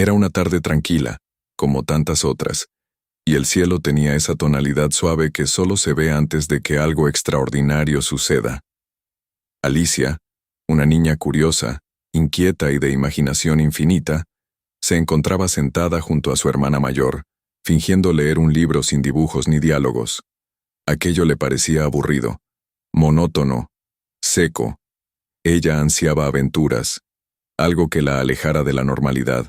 Era una tarde tranquila, como tantas otras, y el cielo tenía esa tonalidad suave que solo se ve antes de que algo extraordinario suceda. Alicia, una niña curiosa, inquieta y de imaginación infinita, se encontraba sentada junto a su hermana mayor, fingiendo leer un libro sin dibujos ni diálogos. Aquello le parecía aburrido, monótono, seco. Ella ansiaba aventuras, algo que la alejara de la normalidad.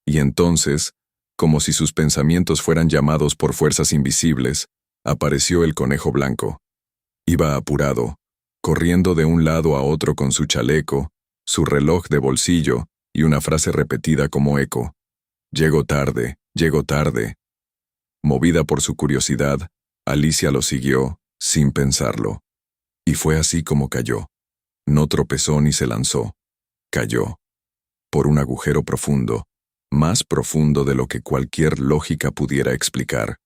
Y entonces, como si sus pensamientos fueran llamados por fuerzas invisibles, apareció el conejo blanco. Iba apurado, corriendo de un lado a otro con su chaleco, su reloj de bolsillo y una frase repetida como eco. «Llego tarde, llego tarde». Movida por su curiosidad, Alicia lo siguió, sin pensarlo. Y fue así como cayó. No tropezó ni se lanzó. Cayó. Por un agujero profundo, más profundo de lo que cualquier lógica pudiera explicar.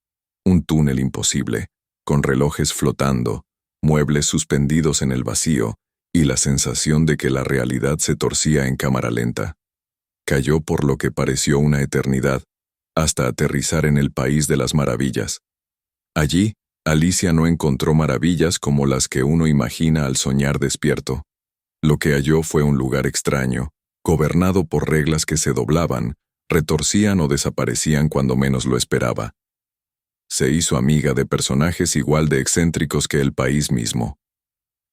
Un túnel imposible, con relojes flotando, muebles suspendidos en el vacío y la sensación de que la realidad se torcía en cámara lenta. Cayó por lo que pareció una eternidad, hasta aterrizar en el país de las maravillas. Allí, Alicia no encontró maravillas como las que uno imagina al soñar despierto. Lo que halló fue un lugar extraño, gobernado por reglas que se doblaban, retorcían o desaparecían cuando menos lo esperaba. Se hizo amiga de personajes igual de excéntricos que el país mismo.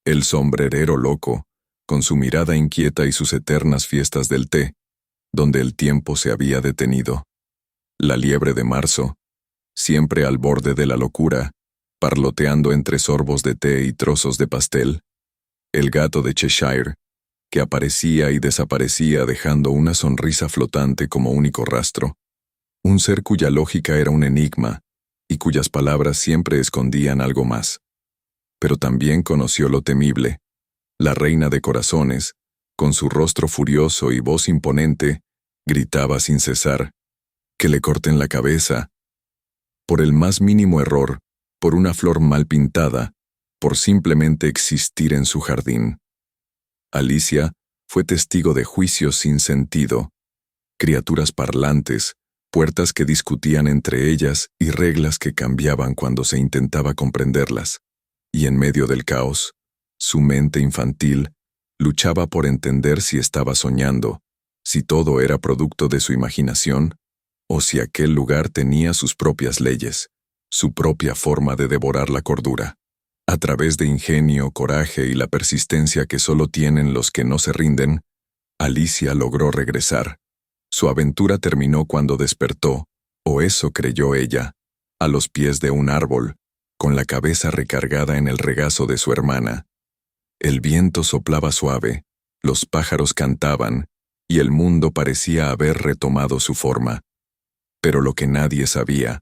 El sombrerero loco, con su mirada inquieta y sus eternas fiestas del té, donde el tiempo se había detenido. La liebre de marzo, siempre al borde de la locura, parloteando entre sorbos de té y trozos de pastel. El gato de Cheshire, que aparecía y desaparecía dejando una sonrisa flotante como único rastro. Un ser cuya lógica era un enigma y cuyas palabras siempre escondían algo más. Pero también conoció lo temible. La reina de corazones, con su rostro furioso y voz imponente, gritaba sin cesar: «Que le corten la cabeza». Por el más mínimo error, por una flor mal pintada, por simplemente existir en su jardín. Alicia fue testigo de juicios sin sentido, criaturas parlantes, puertas que discutían entre ellas y reglas que cambiaban cuando se intentaba comprenderlas. Y en medio del caos, su mente infantil luchaba por entender si estaba soñando, si todo era producto de su imaginación, o si aquel lugar tenía sus propias leyes, su propia forma de devorar la cordura. A través de ingenio, coraje y la persistencia que solo tienen los que no se rinden, Alicia logró regresar. Su aventura terminó cuando despertó, o eso creyó ella, a los pies de un árbol, con la cabeza recargada en el regazo de su hermana. El viento soplaba suave, los pájaros cantaban, y el mundo parecía haber retomado su forma. Pero lo que nadie sabía,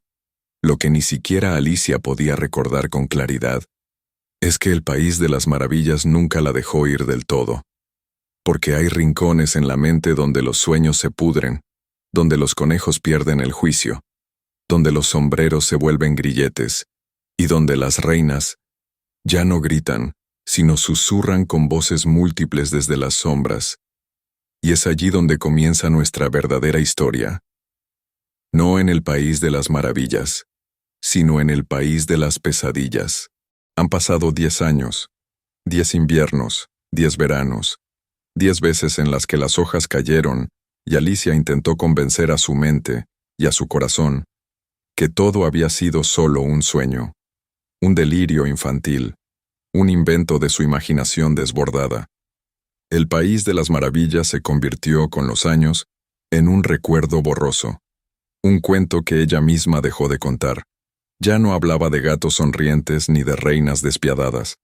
lo que ni siquiera Alicia podía recordar con claridad, es que el país de las maravillas nunca la dejó ir del todo. Porque hay rincones en la mente donde los sueños se pudren, donde los conejos pierden el juicio, donde los sombreros se vuelven grilletes, y donde las reinas ya no gritan, sino susurran con voces múltiples desde las sombras. Y es allí donde comienza nuestra verdadera historia. No en el país de las maravillas, sino en el país de las pesadillas. Han pasado 10 años, 10 inviernos, 10 veranos, 10 veces en las que las hojas cayeron y Alicia intentó convencer a su mente y a su corazón que todo había sido solo un sueño, un delirio infantil, un invento de su imaginación desbordada. El país de las maravillas se convirtió con los años en un recuerdo borroso, un cuento que ella misma dejó de contar. Ya no hablaba de gatos sonrientes ni de reinas despiadadas.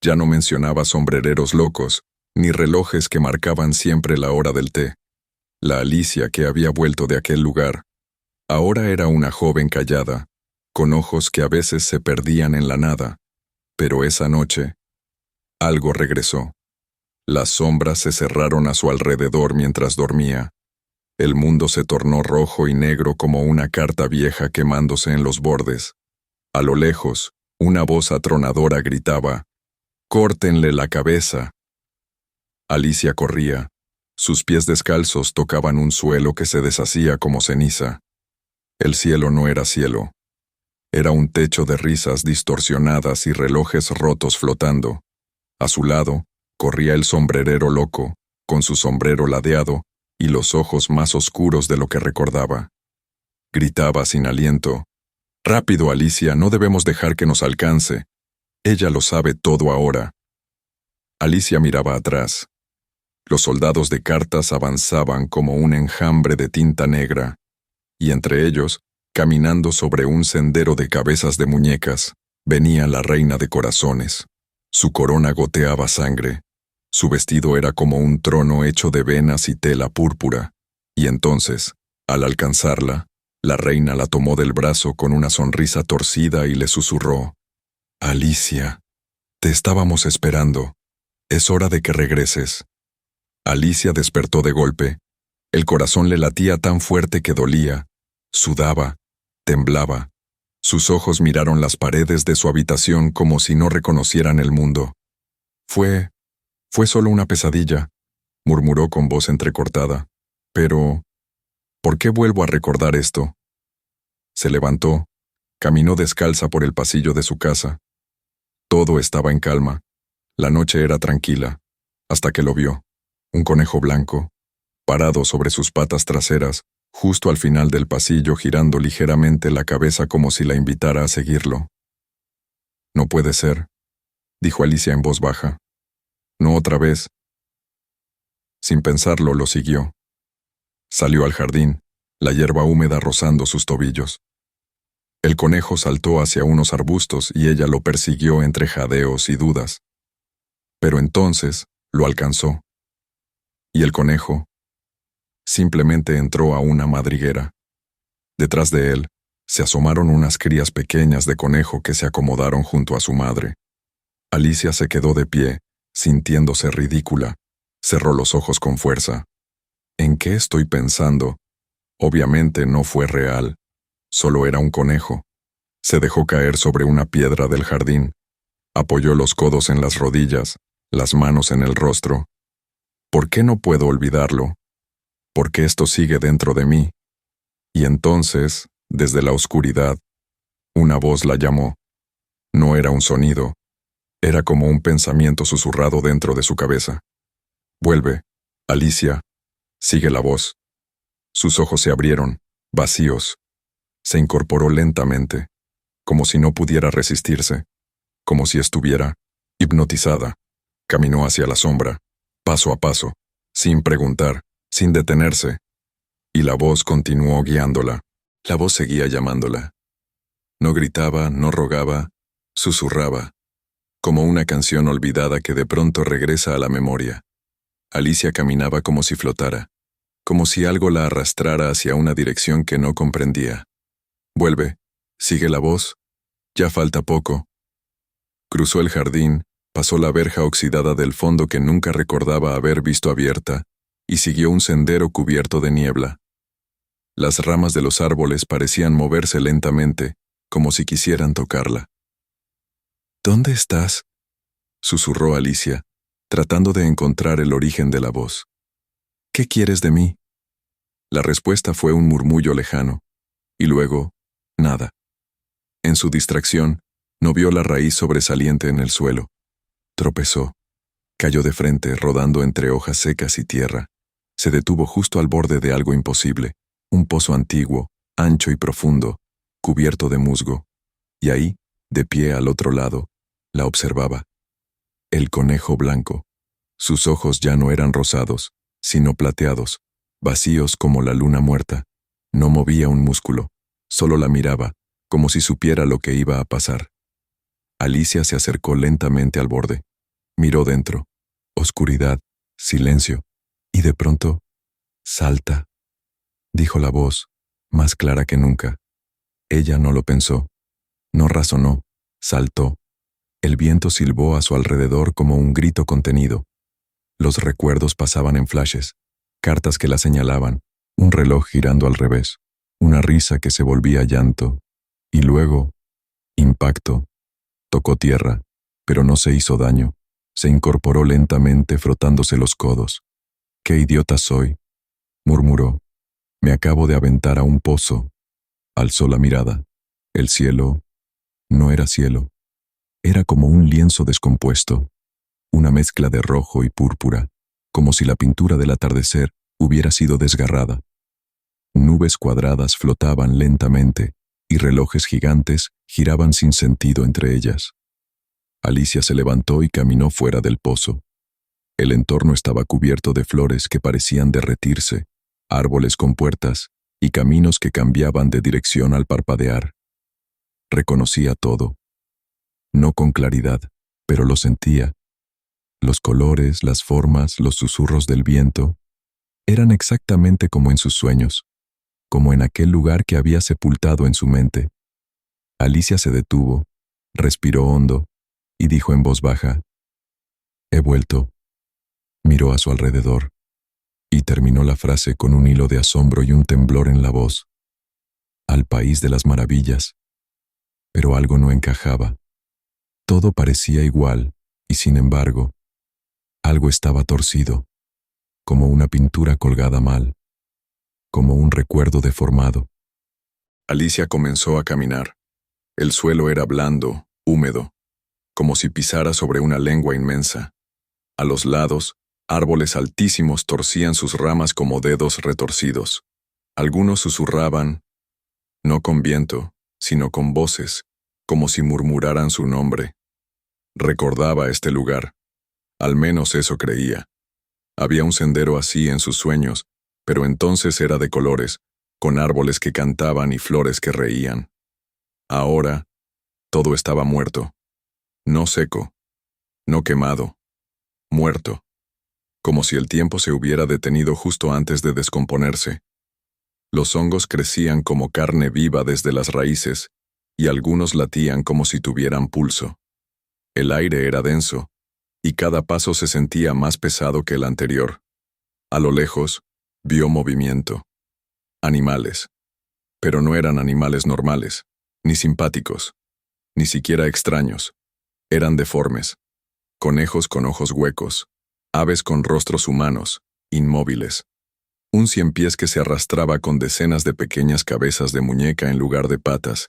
Ya no mencionaba sombrereros locos, ni relojes que marcaban siempre la hora del té. La Alicia que había vuelto de aquel lugar, ahora era una joven callada, con ojos que a veces se perdían en la nada. Pero esa noche, algo regresó. Las sombras se cerraron a su alrededor mientras dormía. El mundo se tornó rojo y negro como una carta vieja quemándose en los bordes. A lo lejos, una voz atronadora gritaba: «¡Córtenle la cabeza!». Alicia corría, Sus pies descalzos tocaban un suelo que se deshacía como ceniza. El cielo no era cielo. Era un techo de risas distorsionadas y relojes rotos flotando. A su lado, corría el sombrerero loco, con su sombrero ladeado y los ojos más oscuros de lo que recordaba. Gritaba sin aliento: «Rápido, Alicia, no debemos dejar que nos alcance. Ella lo sabe todo ahora». Alicia miraba atrás. Los soldados de cartas avanzaban como un enjambre de tinta negra, y entre ellos, caminando sobre un sendero de cabezas de muñecas, venía la reina de corazones. Su corona goteaba sangre. Su vestido era como un trono hecho de venas y tela púrpura, y entonces, al alcanzarla, la reina la tomó del brazo con una sonrisa torcida y le susurró: «Alicia, te estábamos esperando. Es hora de que regreses». Alicia despertó de golpe. El corazón le latía tan fuerte que dolía, sudaba, temblaba. Sus ojos miraron las paredes de su habitación como si no reconocieran el mundo. Fue solo una pesadilla», murmuró con voz entrecortada. «Pero, ¿por qué vuelvo a recordar esto?» Se levantó, caminó descalza por el pasillo de su casa. Todo estaba en calma. La noche era tranquila, hasta que lo vio. Un conejo blanco, parado sobre sus patas traseras, justo al final del pasillo, girando ligeramente la cabeza como si la invitara a seguirlo. «No puede ser», dijo Alicia en voz baja. «No otra vez». Sin pensarlo, lo siguió. Salió al jardín, la hierba húmeda rozando sus tobillos. El conejo saltó hacia unos arbustos y ella lo persiguió entre jadeos y dudas. Pero entonces lo alcanzó. Y el conejo simplemente entró a una madriguera. Detrás de él se asomaron unas crías pequeñas de conejo que se acomodaron junto a su madre. Alicia se quedó de pie, sintiéndose ridícula. Cerró los ojos con fuerza. ¿En qué estoy pensando? Obviamente no fue real. Solo era un conejo. Se dejó caer sobre una piedra del jardín. Apoyó los codos en las rodillas, las manos en el rostro. ¿Por qué no puedo olvidarlo? ¿Por qué esto sigue dentro de mí? Y entonces, desde la oscuridad, una voz la llamó. No era un sonido. Era como un pensamiento susurrado dentro de su cabeza. «Vuelve, Alicia». Sigue la voz. Sus ojos se abrieron, vacíos. Se incorporó lentamente, como si no pudiera resistirse, como si estuviera hipnotizada. Caminó hacia la sombra, paso a paso, sin preguntar, sin detenerse. Y la voz continuó guiándola. La voz seguía llamándola. No gritaba, no rogaba, susurraba, como una canción olvidada que de pronto regresa a la memoria. Alicia caminaba como si flotara, como si algo la arrastrara hacia una dirección que no comprendía. «Vuelve, sigue la voz, ya falta poco». Cruzó el jardín, pasó la verja oxidada del fondo que nunca recordaba haber visto abierta, y siguió un sendero cubierto de niebla. Las ramas de los árboles parecían moverse lentamente, como si quisieran tocarla. «¿Dónde estás?», susurró Alicia, tratando de encontrar el origen de la voz. «¿Qué quieres de mí?». La respuesta fue un murmullo lejano, y luego, nada. En su distracción, no vio la raíz sobresaliente en el suelo. Tropezó. Cayó de frente, rodando entre hojas secas y tierra. Se detuvo justo al borde de algo imposible, un pozo antiguo, ancho y profundo, cubierto de musgo. Y ahí, de pie al otro lado, la observaba. El conejo blanco. Sus ojos ya no eran rosados, sino plateados, vacíos como la luna muerta. No movía un músculo, solo la miraba, como si supiera lo que iba a pasar. Alicia se acercó lentamente al borde. Miró dentro. Oscuridad, silencio, y de pronto, «Salta», dijo la voz, más clara que nunca. Ella no lo pensó, no razonó, saltó. El viento silbó a su alrededor como un grito contenido. Los recuerdos pasaban en flashes, cartas que la señalaban, un reloj girando al revés, una risa que se volvía llanto, y luego, impacto. Tocó tierra, pero no se hizo daño. Se incorporó lentamente frotándose los codos. «Qué idiota soy», murmuró. «Me acabo de aventar a un pozo». Alzó la mirada. El cielo no era cielo. Era como un lienzo descompuesto, una mezcla de rojo y púrpura, como si la pintura del atardecer hubiera sido desgarrada. Nubes cuadradas flotaban lentamente y relojes gigantes giraban sin sentido entre ellas. Alicia se levantó y caminó fuera del pozo. El entorno estaba cubierto de flores que parecían derretirse, árboles con puertas y caminos que cambiaban de dirección al parpadear. Reconocía todo. No con claridad, pero lo sentía. Los colores, las formas, los susurros del viento, eran exactamente como en sus sueños, como en aquel lugar que había sepultado en su mente. Alicia se detuvo, respiró hondo y dijo en voz baja: «He vuelto». Miró a su alrededor y terminó la frase con un hilo de asombro y un temblor en la voz. «Al país de las maravillas». Pero algo no encajaba. Todo parecía igual y, sin embargo, algo estaba torcido, como una pintura colgada mal, como un recuerdo deformado. Alicia comenzó a caminar. El suelo era blando, húmedo, como si pisara sobre una lengua inmensa. A los lados, árboles altísimos torcían sus ramas como dedos retorcidos. Algunos susurraban, no con viento, sino con voces, como si murmuraran su nombre. Recordaba este lugar. Al menos eso creía. Había un sendero así en sus sueños, pero entonces era de colores, con árboles que cantaban y flores que reían. Ahora, todo estaba muerto. No seco, no quemado, muerto, como si el tiempo se hubiera detenido justo antes de descomponerse. Los hongos crecían como carne viva desde las raíces, y algunos latían como si tuvieran pulso. El aire era denso, y cada paso se sentía más pesado que el anterior. A lo lejos, vio movimiento. Animales. Pero no eran animales normales, ni simpáticos, ni siquiera extraños. Eran deformes. Conejos con ojos huecos, aves con rostros humanos, inmóviles. Un ciempiés que se arrastraba con decenas de pequeñas cabezas de muñeca en lugar de patas.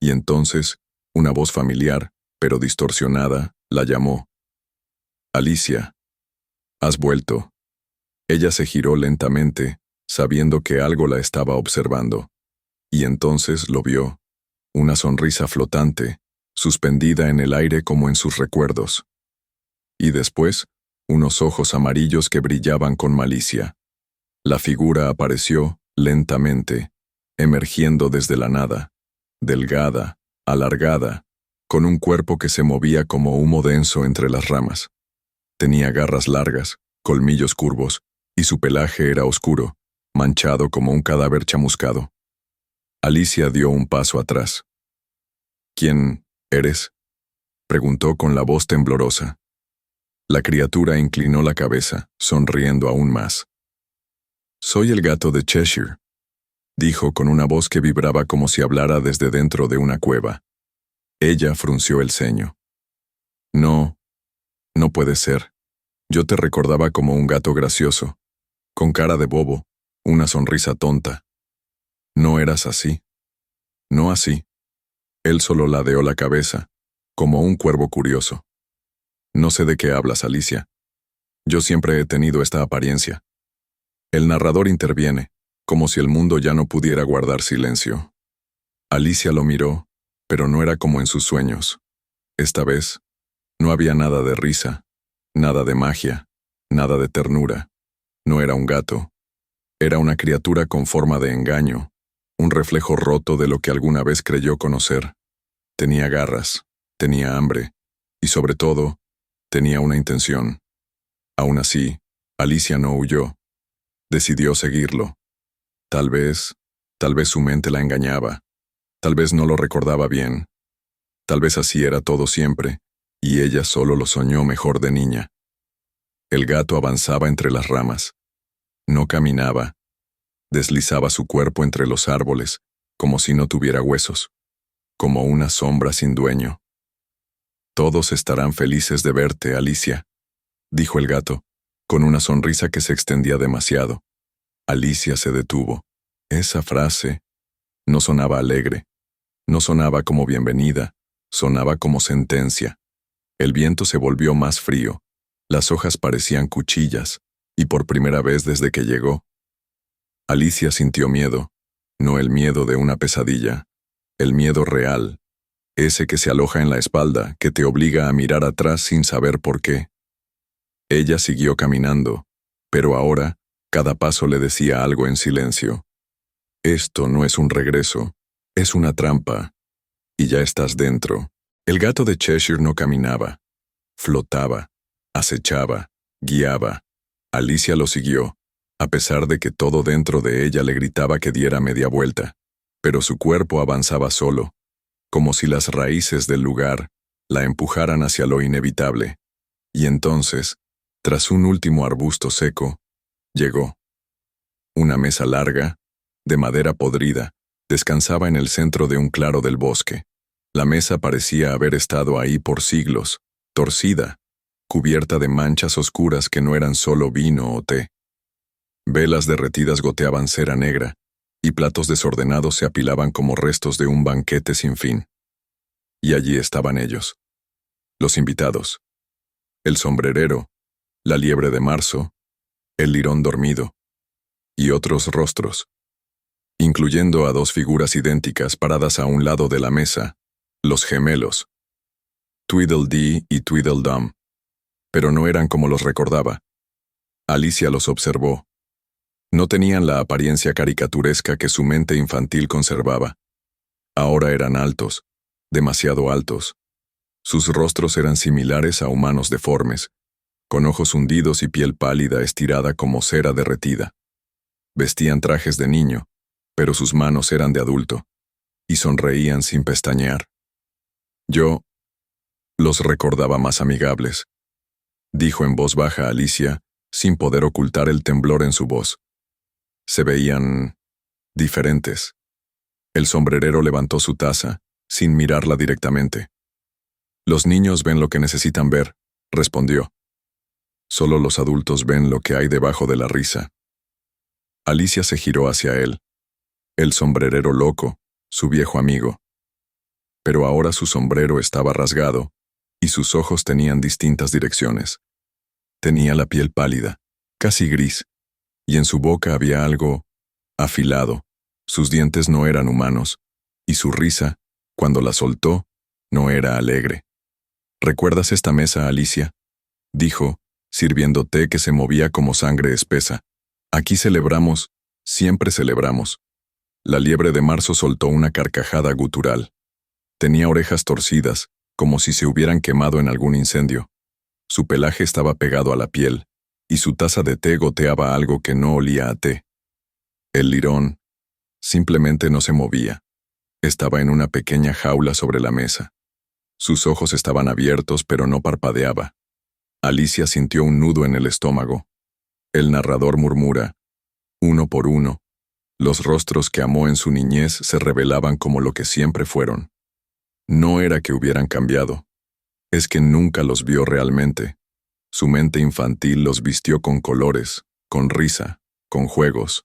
Y entonces, una voz familiar, pero distorsionada, la llamó. «Alicia, has vuelto». Ella se giró lentamente, sabiendo que algo la estaba observando. Y entonces lo vio, una sonrisa flotante, suspendida en el aire como en sus recuerdos. Y después, unos ojos amarillos que brillaban con malicia. La figura apareció, lentamente, emergiendo desde la nada, delgada, alargada, con un cuerpo que se movía como humo denso entre las ramas. Tenía garras largas, colmillos curvos, y su pelaje era oscuro, manchado como un cadáver chamuscado. Alicia dio un paso atrás. «¿Quién eres?», preguntó con la voz temblorosa. La criatura inclinó la cabeza, sonriendo aún más. «Soy el gato de Cheshire», dijo con una voz que vibraba como si hablara desde dentro de una cueva. Ella frunció el ceño. «No, no puede ser. Yo te recordaba como un gato gracioso, con cara de bobo, una sonrisa tonta. No eras así. No así». Él solo ladeó la cabeza, como un cuervo curioso. «No sé de qué hablas, Alicia. Yo siempre he tenido esta apariencia». El narrador interviene, como si el mundo ya no pudiera guardar silencio. Alicia lo miró, pero no era como en sus sueños. Esta vez, no había nada de risa, nada de magia, nada de ternura. No era un gato. Era una criatura con forma de engaño, un reflejo roto de lo que alguna vez creyó conocer. Tenía garras, tenía hambre, y sobre todo, tenía una intención. Aún así, Alicia no huyó. Decidió seguirlo. Tal vez su mente la engañaba. Tal vez no lo recordaba bien. Tal vez así era todo siempre, y ella solo lo soñó mejor de niña. El gato avanzaba entre las ramas. No caminaba. Deslizaba su cuerpo entre los árboles, como si no tuviera huesos, como una sombra sin dueño. «Todos estarán felices de verte, Alicia», dijo el gato, con una sonrisa que se extendía demasiado. Alicia se detuvo. Esa frase no sonaba alegre, no sonaba como bienvenida, sonaba como sentencia. El viento se volvió más frío, las hojas parecían cuchillas, y por primera vez desde que llegó, Alicia sintió miedo, no el miedo de una pesadilla, el miedo real, ese que se aloja en la espalda, que te obliga a mirar atrás sin saber por qué. Ella siguió caminando, pero ahora, cada paso le decía algo en silencio. Esto no es un regreso, es una trampa, y ya estás dentro. El gato de Cheshire no caminaba, flotaba, acechaba, guiaba. Alicia lo siguió, a pesar de que todo dentro de ella le gritaba que diera media vuelta, pero su cuerpo avanzaba solo, como si las raíces del lugar la empujaran hacia lo inevitable. Y entonces, tras un último arbusto seco, llegó. Una mesa larga, de madera podrida, descansaba en el centro de un claro del bosque. La mesa parecía haber estado ahí por siglos, torcida, cubierta de manchas oscuras que no eran solo vino o té. Velas derretidas goteaban cera negra, y platos desordenados se apilaban como restos de un banquete sin fin. Y allí estaban ellos, los invitados. El sombrerero, la liebre de marzo, el lirón dormido, y otros rostros, incluyendo a dos figuras idénticas paradas a un lado de la mesa, los gemelos, Tweedledee y Tweedledum, pero no eran como los recordaba. Alicia los observó. No tenían la apariencia caricaturesca que su mente infantil conservaba. Ahora eran altos, demasiado altos. Sus rostros eran similares a humanos deformes, con ojos hundidos y piel pálida estirada como cera derretida. Vestían trajes de niño, pero sus manos eran de adulto, y sonreían sin pestañear. Yo los recordaba más amigables, dijo en voz baja Alicia, sin poder ocultar el temblor en su voz. Se veían diferentes. El sombrerero levantó su taza, sin mirarla directamente. Los niños ven lo que necesitan ver, respondió. Solo los adultos ven lo que hay debajo de la risa. Alicia se giró hacia él. El sombrerero loco, su viejo amigo. Pero ahora su sombrero estaba rasgado, y sus ojos tenían distintas direcciones. Tenía la piel pálida, casi gris, y en su boca había algo afilado. Sus dientes no eran humanos, y su risa, cuando la soltó, no era alegre. ¿Recuerdas esta mesa, Alicia?, dijo, sirviendo té que se movía como sangre espesa. Aquí celebramos, siempre celebramos. La liebre de marzo soltó una carcajada gutural. Tenía orejas torcidas, como si se hubieran quemado en algún incendio. Su pelaje estaba pegado a la piel, y su taza de té goteaba algo que no olía a té. El lirón simplemente no se movía. Estaba en una pequeña jaula sobre la mesa. Sus ojos estaban abiertos, pero no parpadeaba. Alicia sintió un nudo en el estómago. El narrador murmura, uno por uno, los rostros que amó en su niñez se revelaban como lo que siempre fueron. No era que hubieran cambiado, es que nunca los vio realmente. Su mente infantil los vistió con colores, con risa, con juegos.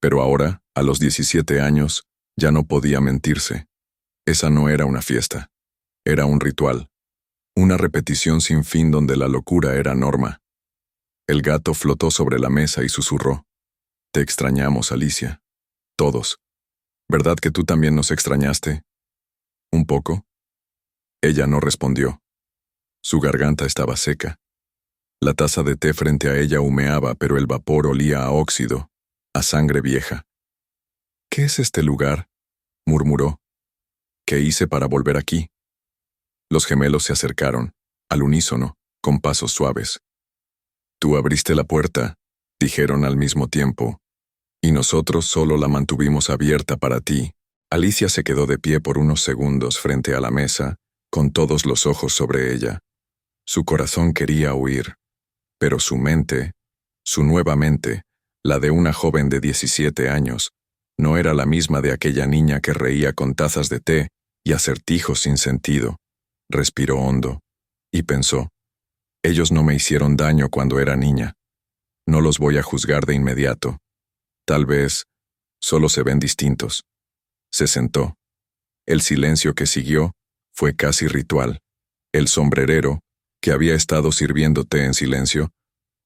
Pero ahora, a los 17 años, ya no podía mentirse. Esa no era una fiesta. Era un ritual. Una repetición sin fin donde la locura era norma. El gato flotó sobre la mesa y susurró. Te extrañamos, Alicia. Todos. ¿Verdad que tú también nos extrañaste? ¿Un poco? Ella no respondió. Su garganta estaba seca. La taza de té frente a ella humeaba, pero el vapor olía a óxido, a sangre vieja. ¿Qué es este lugar?, murmuró. ¿Qué hice para volver aquí? Los gemelos se acercaron, al unísono, con pasos suaves. Tú abriste la puerta, dijeron al mismo tiempo, y nosotros solo la mantuvimos abierta para ti. Alicia se quedó de pie por unos segundos frente a la mesa, con todos los ojos sobre ella. Su corazón quería huir, pero su mente, su nueva mente, la de una joven de 17 años, no era la misma de aquella niña que reía con tazas de té y acertijos sin sentido. Respiró hondo, y pensó, ellos no me hicieron daño cuando era niña. No los voy a juzgar de inmediato. Tal vez solo se ven distintos. Se sentó. El silencio que siguió fue casi ritual. El sombrerero, que había estado sirviendo té en silencio,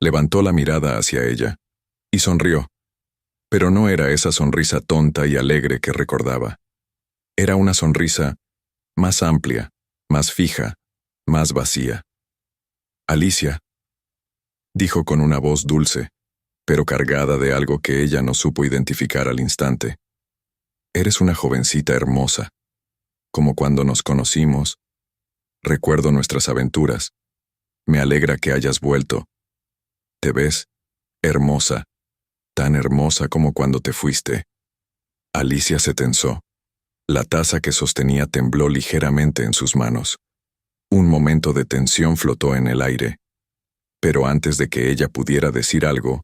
levantó la mirada hacia ella y sonrió. Pero no era esa sonrisa tonta y alegre que recordaba. Era una sonrisa más amplia, más fija, más vacía. Alicia, dijo con una voz dulce, pero cargada de algo que ella no supo identificar al instante. Eres una jovencita hermosa. Como cuando nos conocimos. Recuerdo nuestras aventuras. Me alegra que hayas vuelto. Te ves hermosa, tan hermosa como cuando te fuiste. Alicia se tensó. La taza que sostenía tembló ligeramente en sus manos. Un momento de tensión flotó en el aire. Pero antes de que ella pudiera decir algo,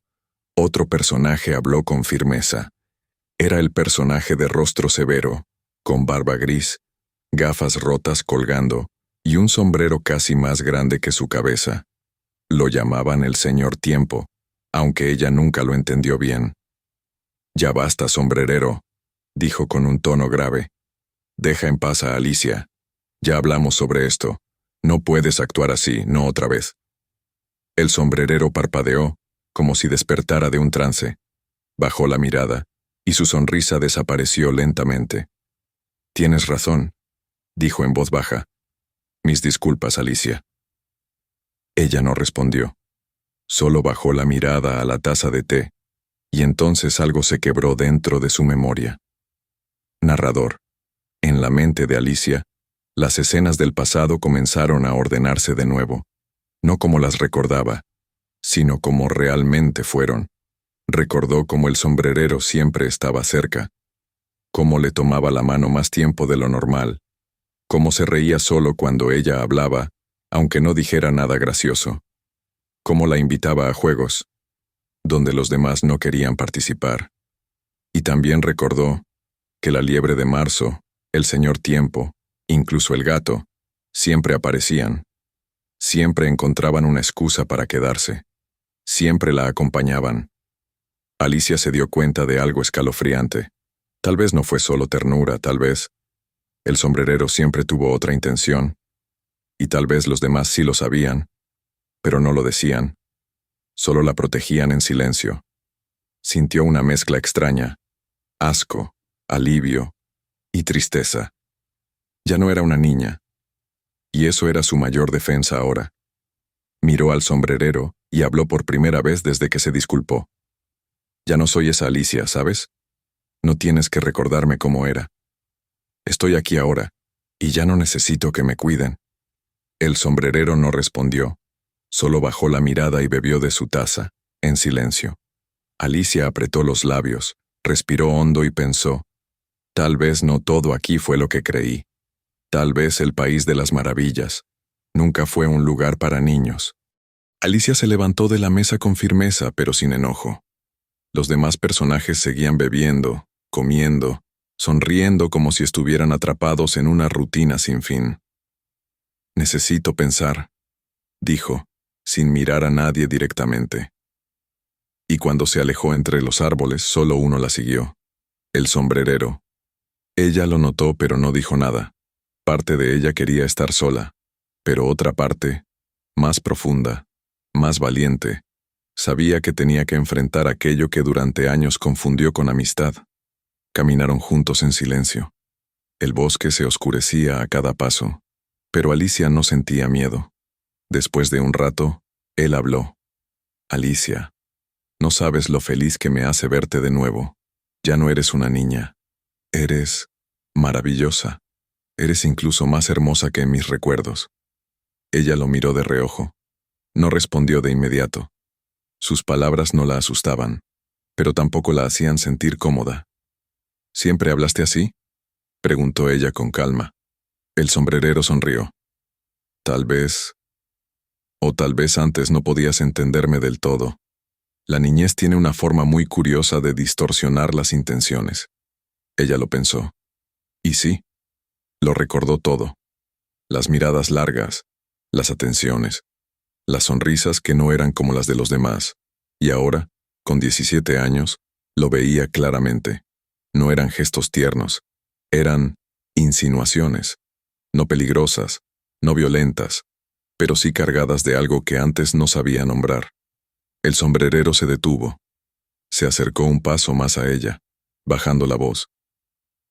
otro personaje habló con firmeza. Era el personaje de rostro severo, con barba gris, gafas rotas colgando y un sombrero casi más grande que su cabeza. Lo llamaban el Señor Tiempo, aunque ella nunca lo entendió bien. Ya basta, sombrerero, dijo con un tono grave. Deja en paz a Alicia. Ya hablamos sobre esto. No puedes actuar así, no otra vez. El sombrerero parpadeó, como si despertara de un trance. Bajó la mirada, y su sonrisa desapareció lentamente. Tienes razón, dijo en voz baja. Mis disculpas, Alicia. Ella no respondió. Solo bajó la mirada a la taza de té, y entonces algo se quebró dentro de su memoria. Narrador. En la mente de Alicia, las escenas del pasado comenzaron a ordenarse de nuevo, no como las recordaba, sino como realmente fueron. Recordó cómo el sombrerero siempre estaba cerca, cómo le tomaba la mano más tiempo de lo normal, cómo se reía solo cuando ella hablaba, aunque no dijera nada gracioso, cómo la invitaba a juegos, donde los demás no querían participar. Y también recordó que la liebre de marzo, el señor Tiempo, incluso el gato, siempre aparecían. Siempre encontraban una excusa para quedarse. Siempre la acompañaban. Alicia se dio cuenta de algo escalofriante. Tal vez no fue solo ternura, tal vez. El sombrerero siempre tuvo otra intención. Y tal vez los demás sí lo sabían, pero no lo decían. Solo la protegían en silencio. Sintió una mezcla extraña. Asco, alivio y tristeza. Ya no era una niña. Y eso era su mayor defensa ahora. Miró al sombrerero y habló por primera vez desde que se disculpó. Ya no soy esa Alicia, ¿sabes? No tienes que recordarme cómo era. Estoy aquí ahora, y ya no necesito que me cuiden. El sombrerero no respondió. Solo bajó la mirada y bebió de su taza, en silencio. Alicia apretó los labios, respiró hondo y pensó, tal vez no todo aquí fue lo que creí. Tal vez el país de las maravillas nunca fue un lugar para niños. Alicia se levantó de la mesa con firmeza, pero sin enojo. Los demás personajes seguían bebiendo, comiendo, sonriendo como si estuvieran atrapados en una rutina sin fin. Necesito pensar, dijo, sin mirar a nadie directamente. Y cuando se alejó entre los árboles, solo uno la siguió. El sombrerero. Ella lo notó, pero no dijo nada. Parte de ella quería estar sola, pero otra parte, más profunda, más valiente, sabía que tenía que enfrentar aquello que durante años confundió con amistad. Caminaron juntos en silencio. El bosque se oscurecía a cada paso, pero Alicia no sentía miedo. Después de un rato, él habló. Alicia, no sabes lo feliz que me hace verte de nuevo. Ya no eres una niña. Eres maravillosa. Eres incluso más hermosa que en mis recuerdos. Ella lo miró de reojo. No respondió de inmediato. Sus palabras no la asustaban, pero tampoco la hacían sentir cómoda. ¿Siempre hablaste así?, preguntó ella con calma. El sombrerero sonrió. Tal vez antes no podías entenderme del todo. La niñez tiene una forma muy curiosa de distorsionar las intenciones. Ella lo pensó. Y sí, lo recordó todo. Las miradas largas, las atenciones, las sonrisas que no eran como las de los demás. Y ahora, con 17 años, lo veía claramente. No eran gestos tiernos, eran insinuaciones, no peligrosas, no violentas, pero sí cargadas de algo que antes no sabía nombrar. El sombrerero se detuvo. Se acercó un paso más a ella, bajando la voz.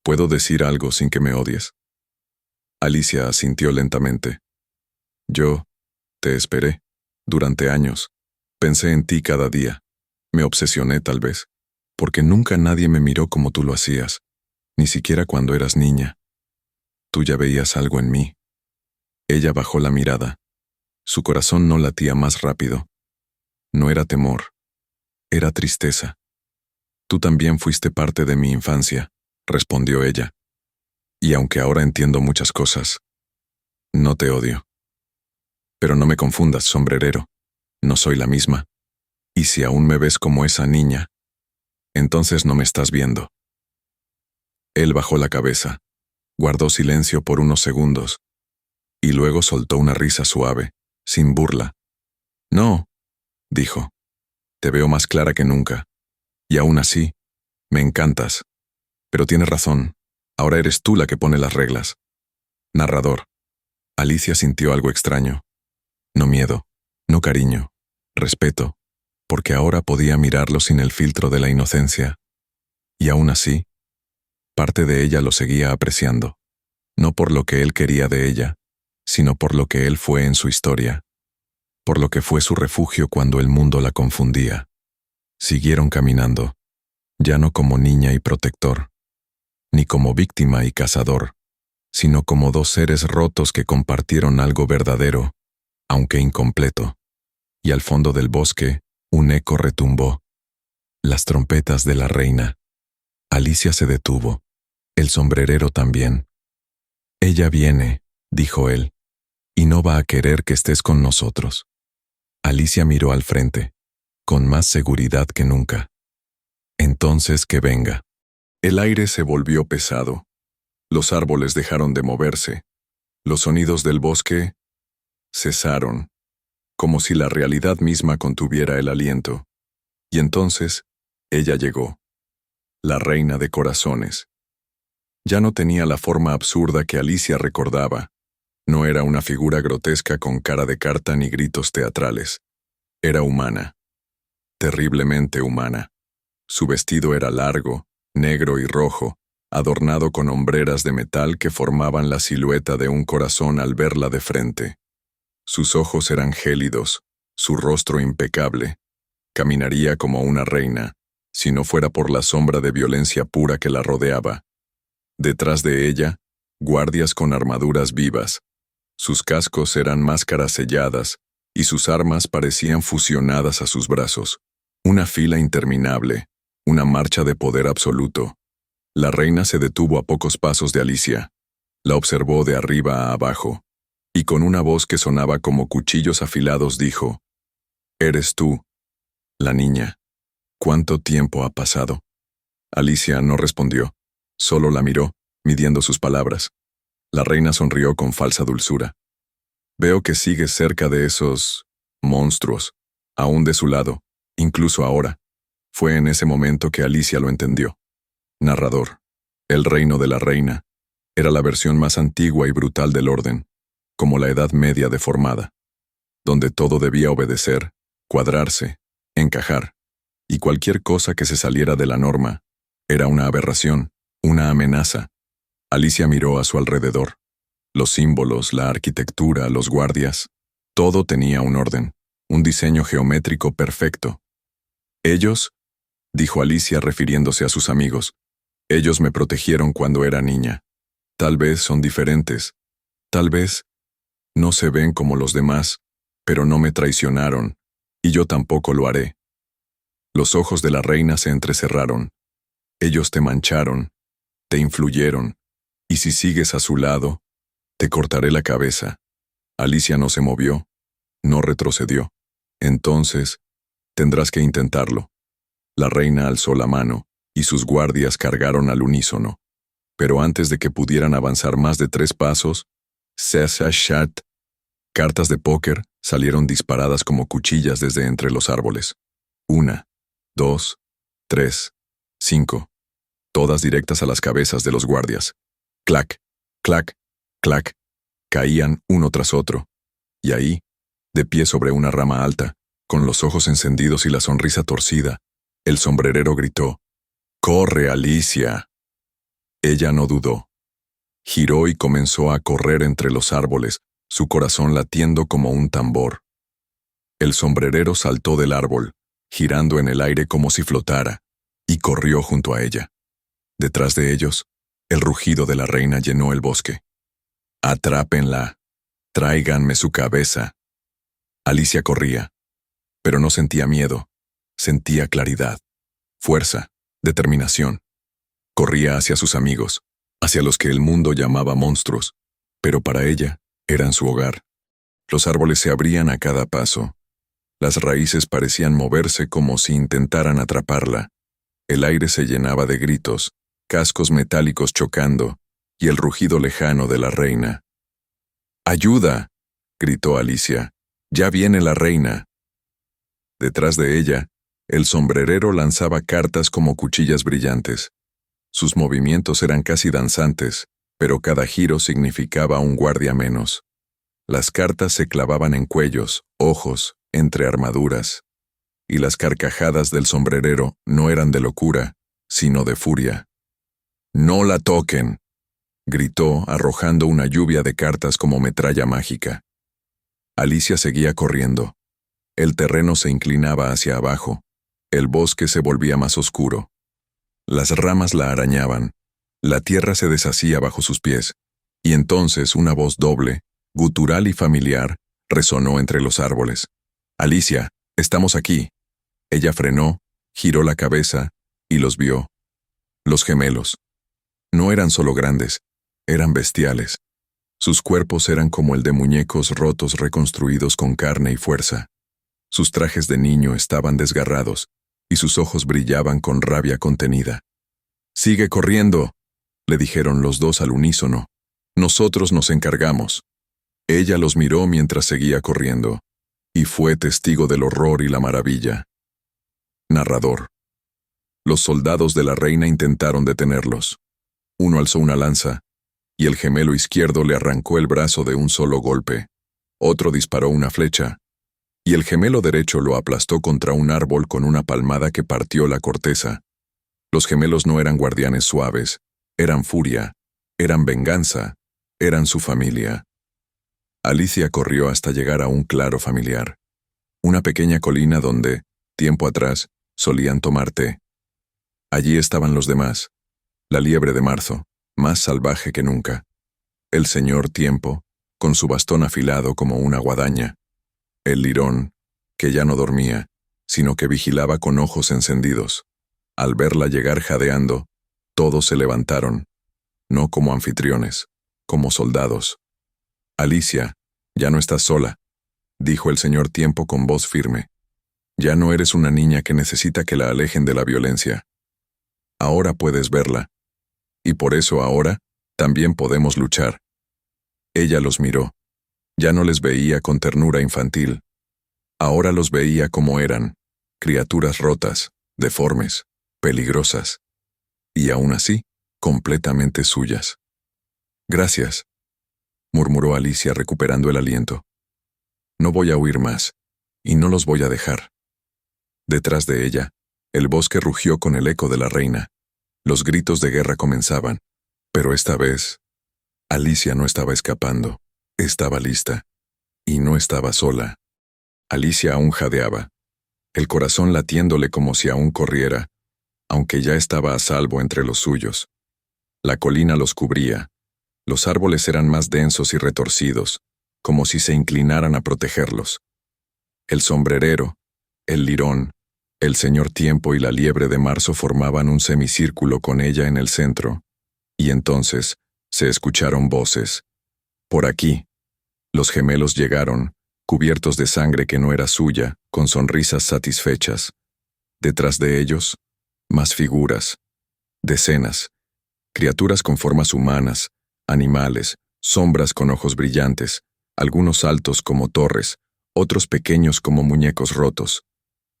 ¿Puedo decir algo sin que me odies? Alicia asintió lentamente. Yo te esperé. Durante años. Pensé en ti cada día. Me obsesioné tal vez, porque nunca nadie me miró como tú lo hacías, ni siquiera cuando eras niña. Tú ya veías algo en mí. Ella bajó la mirada. Su corazón no latía más rápido. No era temor, era tristeza. Tú también fuiste parte de mi infancia, respondió ella. Y aunque ahora entiendo muchas cosas, no te odio. Pero no me confundas, sombrerero. No soy la misma. Y si aún me ves como esa niña, entonces no me estás viendo. Él bajó la cabeza, guardó silencio por unos segundos, y luego soltó una risa suave, sin burla. No, dijo. Te veo más clara que nunca. Y aún así, me encantas. Pero tienes razón, ahora eres tú la que pone las reglas. Narrador. Alicia sintió algo extraño. No miedo, no cariño, respeto, porque ahora podía mirarlo sin el filtro de la inocencia. Y aún así, parte de ella lo seguía apreciando, no por lo que él quería de ella, sino por lo que él fue en su historia, por lo que fue su refugio cuando el mundo la confundía. Siguieron caminando, ya no como niña y protector, ni como víctima y cazador, sino como dos seres rotos que compartieron algo verdadero, aunque incompleto. Y al fondo del bosque, un eco retumbó. Las trompetas de la reina. Alicia se detuvo. El sombrerero también. Ella viene, dijo él, y no va a querer que estés con nosotros. Alicia miró al frente, con más seguridad que nunca. Entonces que venga. El aire se volvió pesado. Los árboles dejaron de moverse. Los sonidos del bosque cesaron, como si la realidad misma contuviera el aliento. Y entonces, ella llegó. La reina de corazones. Ya no tenía la forma absurda que Alicia recordaba. No era una figura grotesca con cara de carta ni gritos teatrales. Era humana. Terriblemente humana. Su vestido era largo, negro y rojo, adornado con hombreras de metal que formaban la silueta de un corazón al verla de frente. Sus ojos eran gélidos, su rostro impecable. Caminaría como una reina, si no fuera por la sombra de violencia pura que la rodeaba. Detrás de ella, guardias con armaduras vivas. Sus cascos eran máscaras selladas, y sus armas parecían fusionadas a sus brazos. Una fila interminable, una marcha de poder absoluto. La reina se detuvo a pocos pasos de Alicia. La observó de arriba a abajo, y con una voz que sonaba como cuchillos afilados dijo: «Eres tú, la niña. ¿Cuánto tiempo ha pasado?» Alicia no respondió, solo la miró, midiendo sus palabras. La reina sonrió con falsa dulzura. «Veo que sigues cerca de esos monstruos, aún de su lado, incluso ahora». Fue en ese momento que Alicia lo entendió. Narrador. El reino de la reina era la versión más antigua y brutal del orden, como la Edad Media deformada, donde todo debía obedecer, cuadrarse, encajar, y cualquier cosa que se saliera de la norma era una aberración, una amenaza. Alicia miró a su alrededor. Los símbolos, la arquitectura, los guardias, todo tenía un orden, un diseño geométrico perfecto. «Ellos», dijo Alicia refiriéndose a sus amigos, «ellos me protegieron cuando era niña. Tal vez son diferentes, tal vez no se ven como los demás, pero no me traicionaron, y yo tampoco lo haré». Los ojos de la reina se entrecerraron. «Ellos te mancharon, te influyeron, y si sigues a su lado, te cortaré la cabeza». Alicia no se movió, no retrocedió. «Entonces, tendrás que intentarlo». La reina alzó la mano, y sus guardias cargaron al unísono. Pero antes de que pudieran avanzar más de 3 pasos, Shat, cartas de póker salieron disparadas como cuchillas desde entre los árboles. 1, 2, 3, 5, todas directas a las cabezas de los guardias. Clac, clac, clac, caían uno tras otro. Y ahí, de pie sobre una rama alta, con los ojos encendidos y la sonrisa torcida, el sombrerero gritó: «¡Corre, Alicia!». Ella no dudó. Giró y comenzó a correr entre los árboles, su corazón latiendo como un tambor. El sombrerero saltó del árbol, girando en el aire como si flotara, y corrió junto a ella. Detrás de ellos, el rugido de la reina llenó el bosque. «Atrápenla. Tráiganme su cabeza». Alicia corría, pero no sentía miedo, sentía claridad, fuerza, determinación. Corría hacia sus amigos, hacia los que el mundo llamaba monstruos, pero para ella eran su hogar. Los árboles se abrían a cada paso. Las raíces parecían moverse como si intentaran atraparla. El aire se llenaba de gritos, cascos metálicos chocando, y el rugido lejano de la reina. «¡Ayuda!», gritó Alicia. «¡Ya viene la reina!». Detrás de ella, el sombrerero lanzaba cartas como cuchillas brillantes. Sus movimientos eran casi danzantes, pero cada giro significaba un guardia menos. Las cartas se clavaban en cuellos, ojos, entre armaduras. Y las carcajadas del sombrerero no eran de locura, sino de furia. «¡No la toquen!», gritó, arrojando una lluvia de cartas como metralla mágica. Alicia seguía corriendo. El terreno se inclinaba hacia abajo. El bosque se volvía más oscuro. Las ramas la arañaban. La tierra se deshacía bajo sus pies. Y entonces una voz doble, gutural y familiar, resonó entre los árboles. «Alicia, estamos aquí». Ella frenó, giró la cabeza y los vio. Los gemelos. No eran solo grandes, eran bestiales. Sus cuerpos eran como el de muñecos rotos reconstruidos con carne y fuerza. Sus trajes de niño estaban desgarrados, y sus ojos brillaban con rabia contenida. «Sigue corriendo», le dijeron los dos al unísono. «Nosotros nos encargamos». Ella los miró mientras seguía corriendo, y fue testigo del horror y la maravilla. Narrador. Los soldados de la reina intentaron detenerlos. Uno alzó una lanza, y el gemelo izquierdo le arrancó el brazo de un solo golpe. Otro disparó una flecha, y el gemelo derecho lo aplastó contra un árbol con una palmada que partió la corteza. Los gemelos no eran guardianes suaves, eran furia, eran venganza, eran su familia. Alicia corrió hasta llegar a un claro familiar, una pequeña colina donde, tiempo atrás, solían tomar té. Allí estaban los demás, la liebre de marzo, más salvaje que nunca, el señor Tiempo, con su bastón afilado como una guadaña, el lirón, que ya no dormía, sino que vigilaba con ojos encendidos. Al verla llegar jadeando, todos se levantaron, no como anfitriones, como soldados. «Alicia, ya no estás sola», dijo el señor Tiempo con voz firme. «Ya no eres una niña que necesita que la alejen de la violencia. Ahora puedes verla. Y por eso ahora también podemos luchar». Ella los miró. Ya no les veía con ternura infantil. Ahora los veía como eran, criaturas rotas, deformes, peligrosas. Y aún así, completamente suyas. «Gracias», murmuró Alicia recuperando el aliento. «No voy a huir más, y no los voy a dejar». Detrás de ella, el bosque rugió con el eco de la reina. Los gritos de guerra comenzaban, pero esta vez, Alicia no estaba escapando, estaba lista, y no estaba sola. Alicia aún jadeaba, el corazón latiéndole como si aún corriera, aunque ya estaba a salvo entre los suyos. La colina los cubría, los árboles eran más densos y retorcidos, como si se inclinaran a protegerlos. El sombrerero, el lirón, el señor Tiempo y la liebre de marzo formaban un semicírculo con ella en el centro, y entonces se escucharon voces. «Por aquí». Los gemelos llegaron, cubiertos de sangre que no era suya, con sonrisas satisfechas. Detrás de ellos, más figuras, decenas, criaturas con formas humanas, animales, sombras con ojos brillantes, algunos altos como torres, otros pequeños como muñecos rotos.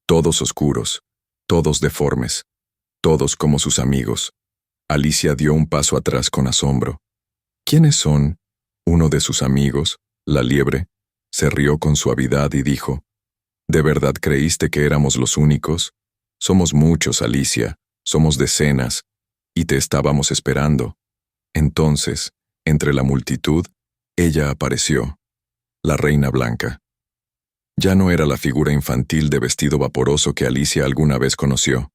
todos oscuros, todos deformes, todos como sus amigos. Alicia dio un paso atrás con asombro. ¿Quiénes son? Uno de sus amigos, la liebre, se rió con suavidad y dijo, ¿de verdad creíste que éramos los únicos? Somos muchos, Alicia, somos decenas, y te estábamos esperando. Entonces, entre la multitud, ella apareció, la reina blanca. Ya no era la figura infantil de vestido vaporoso que Alicia alguna vez conoció.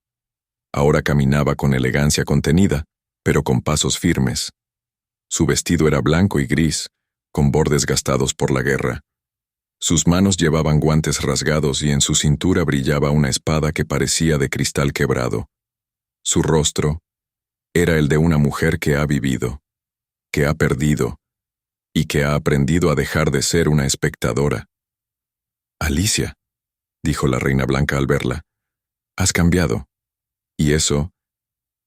Ahora caminaba con elegancia contenida, pero con pasos firmes. Su vestido era blanco y gris, con bordes gastados por la guerra. Sus manos llevaban guantes rasgados y en su cintura brillaba una espada que parecía de cristal quebrado. Su rostro era el de una mujer que ha vivido, que ha perdido, y que ha aprendido a dejar de ser una espectadora. «Alicia», dijo la reina blanca al verla, «has cambiado, y eso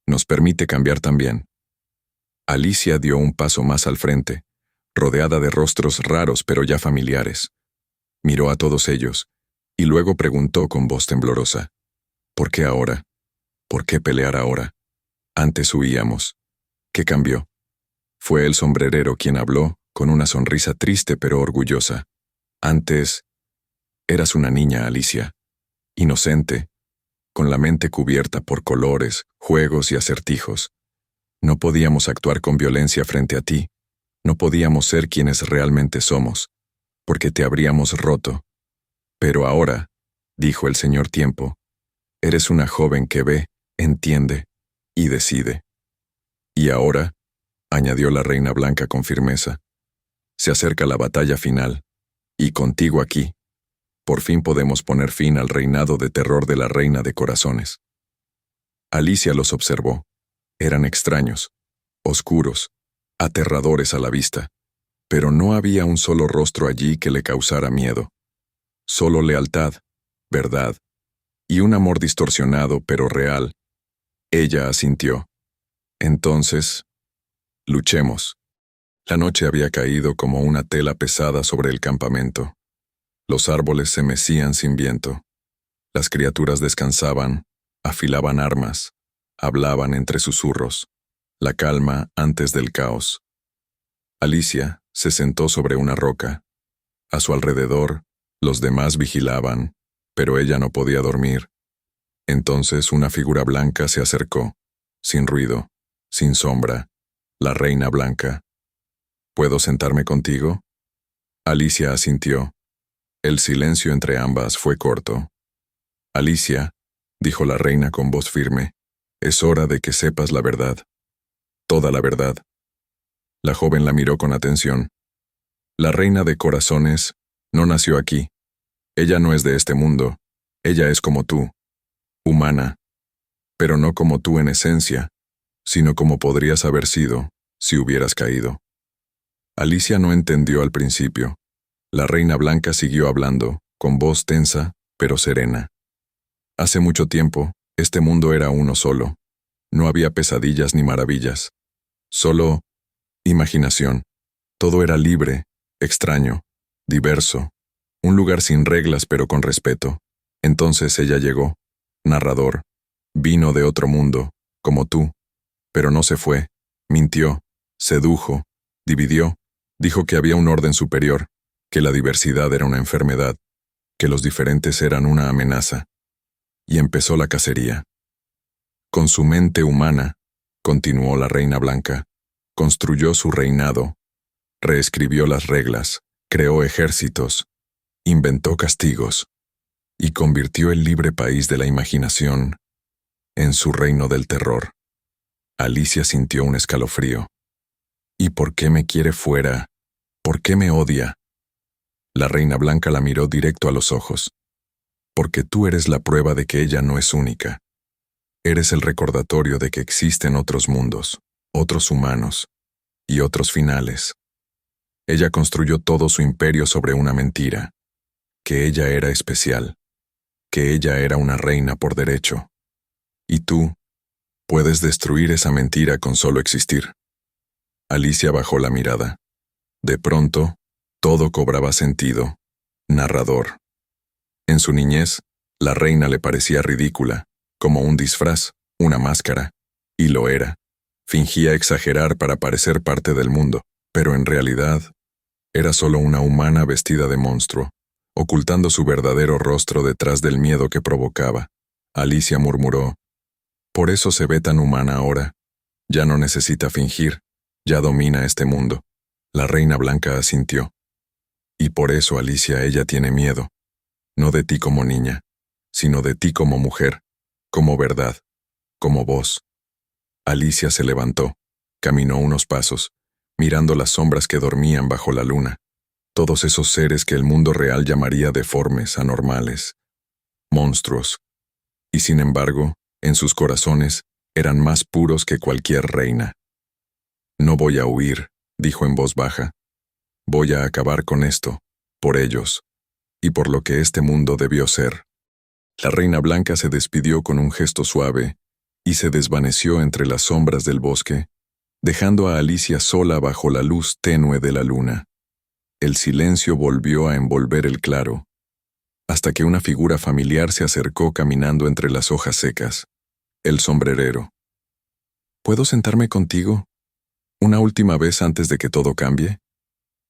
nos permite cambiar también». Alicia dio un paso más al frente, rodeada de rostros raros pero ya familiares. Miró a todos ellos, y luego preguntó con voz temblorosa, «¿Por qué ahora? ¿Por qué pelear ahora? Antes huíamos. ¿Qué cambió?» Fue el sombrerero quien habló, con una sonrisa triste pero orgullosa. «Antes eras una niña, Alicia, inocente, con la mente cubierta por colores, juegos y acertijos. No podíamos actuar con violencia frente a ti, no podíamos ser quienes realmente somos, porque te habríamos roto. Pero ahora, dijo el señor Tiempo, eres una joven que ve, entiende y decide. Y ahora, añadió la reina blanca con firmeza, se acerca la batalla final, y contigo aquí, por fin podemos poner fin al reinado de terror de la reina de corazones. Alicia los observó. Eran extraños, oscuros, aterradores a la vista, pero no había un solo rostro allí que le causara miedo. Solo lealtad, verdad, y un amor distorsionado pero real. Ella asintió. Entonces, luchemos. La noche había caído como una tela pesada sobre el campamento. Los árboles se mecían sin viento. Las criaturas descansaban, afilaban armas, hablaban entre susurros. La calma antes del caos. Alicia se sentó sobre una roca. A su alrededor, los demás vigilaban, pero ella no podía dormir. Entonces una figura blanca se acercó, sin ruido, sin sombra, la reina blanca. ¿Puedo sentarme contigo? Alicia asintió. El silencio entre ambas fue corto. Alicia, dijo la reina con voz firme, es hora de que sepas la verdad. Toda la verdad. La joven la miró con atención. La reina de corazones no nació aquí. Ella no es de este mundo. Ella es como tú, humana, pero no como tú en esencia, sino como podrías haber sido si hubieras caído. Alicia no entendió al principio. La reina blanca siguió hablando, con voz tensa, pero serena. Hace mucho tiempo, este mundo era uno solo. No había pesadillas ni maravillas. Solo imaginación. Todo era libre, extraño, diverso. Un lugar sin reglas pero con respeto. Entonces ella llegó, narrador. Vino de otro mundo, como tú. Pero no se fue. Mintió, sedujo, dividió. Dijo que había un orden superior, que la diversidad era una enfermedad, que los diferentes eran una amenaza. Y empezó la cacería. Con su mente humana, continuó la reina blanca, construyó su reinado, reescribió las reglas, creó ejércitos, inventó castigos, y convirtió el libre país de la imaginación en su reino del terror. Alicia sintió un escalofrío. ¿Y por qué me quiere fuera? ¿Por qué me odia? La reina blanca la miró directo a los ojos. Porque tú eres la prueba de que ella no es única. Eres el recordatorio de que existen otros mundos, otros humanos y otros finales. Ella construyó todo su imperio sobre una mentira, que ella era especial, que ella era una reina por derecho. Y tú puedes destruir esa mentira con solo existir. Alicia bajó la mirada. De pronto, todo cobraba sentido. Narrador. En su niñez, La reina le parecía ridícula, como un disfraz, una máscara, y lo era. Fingía exagerar para parecer parte del mundo, pero en realidad era solo una humana vestida de monstruo, ocultando su verdadero rostro detrás del miedo que provocaba. Alicia murmuró: «Por eso se ve tan humana ahora. Ya no necesita fingir, ya domina este mundo». La reina blanca asintió. «Y por eso, Alicia, ella tiene miedo. No de ti como niña, sino de ti como mujer, como verdad, como voz». Alicia se levantó, caminó unos pasos, mirando las sombras que dormían bajo la luna, todos esos seres que el mundo real llamaría deformes, anormales, monstruos. Y sin embargo, en sus corazones, eran más puros que cualquier reina. «No voy a huir», dijo en voz baja. «Voy a acabar con esto, por ellos, y por lo que este mundo debió ser». La reina blanca se despidió con un gesto suave y se desvaneció entre las sombras del bosque, dejando a Alicia sola bajo la luz tenue de la luna. El silencio volvió a envolver el claro, hasta que una figura familiar se acercó caminando entre las hojas secas. El sombrerero. «¿Puedo sentarme contigo? ¿Una última vez antes de que todo cambie?»,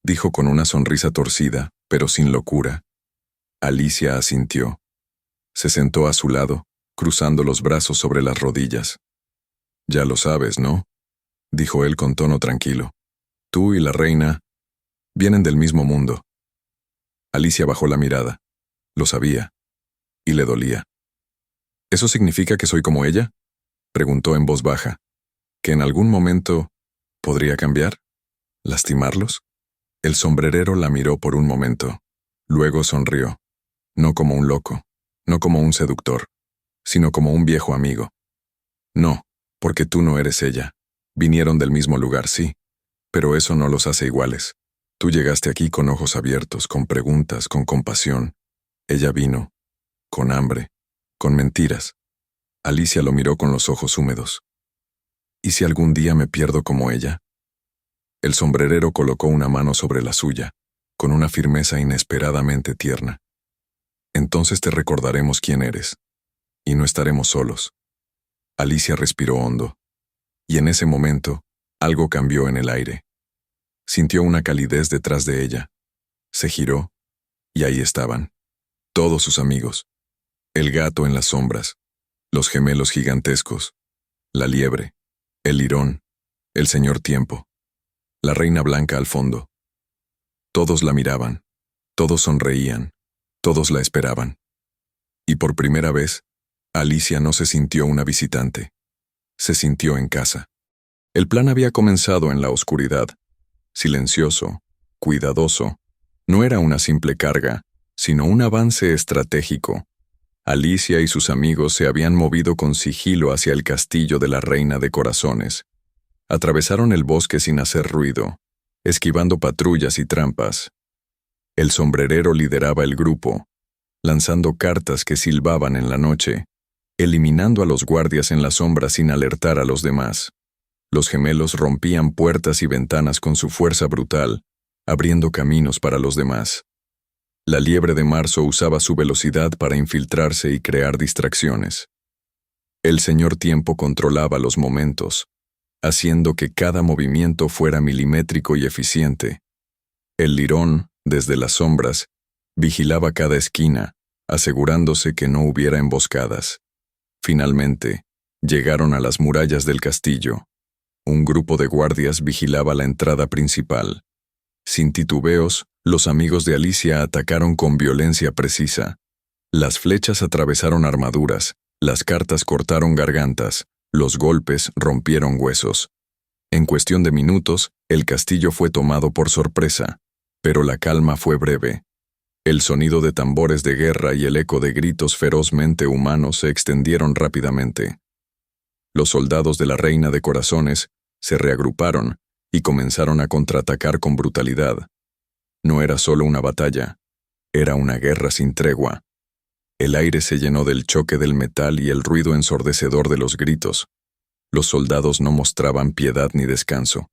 dijo con una sonrisa torcida, pero sin locura. Alicia asintió. Se sentó a su lado, cruzando los brazos sobre las rodillas. «Ya lo sabes, ¿no?», dijo él con tono tranquilo. «Tú y la reina vienen del mismo mundo». Alicia bajó la mirada. Lo sabía. Y le dolía. «¿Eso significa que soy como ella?», preguntó en voz baja. «¿Que en algún momento podría cambiar? ¿Lastimarlos?». El sombrerero la miró por un momento. Luego sonrió. No como un loco, no como un seductor, sino como un viejo amigo. «No, porque tú no eres ella. Vinieron del mismo lugar, sí, pero eso no los hace iguales. Tú llegaste aquí con ojos abiertos, con preguntas, con compasión. Ella vino con hambre, con mentiras». Alicia lo miró con los ojos húmedos. «¿Y si algún día me pierdo como ella?». El sombrerero colocó una mano sobre la suya, con una firmeza inesperadamente tierna. «Entonces te recordaremos quién eres, y no estaremos solos». Alicia respiró hondo, y en ese momento, algo cambió en el aire. Sintió una calidez detrás de ella. Se giró, y ahí estaban, todos sus amigos. El gato en las sombras, los gemelos gigantescos, la liebre, el lirón, el señor tiempo, la reina blanca al fondo. Todos la miraban, todos sonreían, todos la esperaban. Y por primera vez, Alicia no se sintió una visitante. Se sintió en casa. El plan había comenzado en la oscuridad, silencioso, cuidadoso. No era una simple carga, sino un avance estratégico. Alicia y sus amigos se habían movido con sigilo hacia el castillo de la Reina de Corazones. Atravesaron el bosque sin hacer ruido, esquivando patrullas y trampas. El sombrerero lideraba el grupo, lanzando cartas que silbaban en la noche, eliminando a los guardias en la sombra sin alertar a los demás. Los gemelos rompían puertas y ventanas con su fuerza brutal, abriendo caminos para los demás. La liebre de marzo usaba su velocidad para infiltrarse y crear distracciones. El señor tiempo controlaba los momentos, haciendo que cada movimiento fuera milimétrico y eficiente. El lirón, desde las sombras, vigilaba cada esquina, asegurándose que no hubiera emboscadas. Finalmente, llegaron a las murallas del castillo. Un grupo de guardias vigilaba la entrada principal. Sin titubeos, los amigos de Alicia atacaron con violencia precisa. Las flechas atravesaron armaduras, las cartas cortaron gargantas, los golpes rompieron huesos. En cuestión de minutos, el castillo fue tomado por sorpresa, pero la calma fue breve. El sonido de tambores de guerra y el eco de gritos ferozmente humanos se extendieron rápidamente. Los soldados de la Reina de Corazones se reagruparon y comenzaron a contraatacar con brutalidad. No era solo una batalla, era una guerra sin tregua. El aire se llenó del choque del metal y el ruido ensordecedor de los gritos. Los soldados no mostraban piedad ni descanso.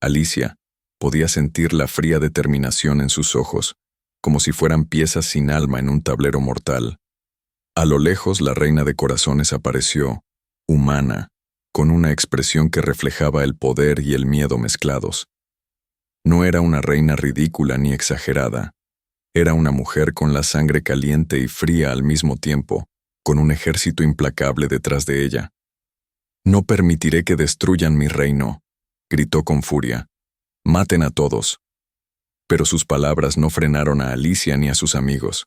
Alicia podía sentir la fría determinación en sus ojos, como si fueran piezas sin alma en un tablero mortal. A lo lejos la reina de corazones apareció, humana, con una expresión que reflejaba el poder y el miedo mezclados. No era una reina ridícula ni exagerada. Era una mujer con la sangre caliente y fría al mismo tiempo, con un ejército implacable detrás de ella. «No permitiré que destruyan mi reino», gritó con furia. «Maten a todos». Pero sus palabras no frenaron a Alicia ni a sus amigos.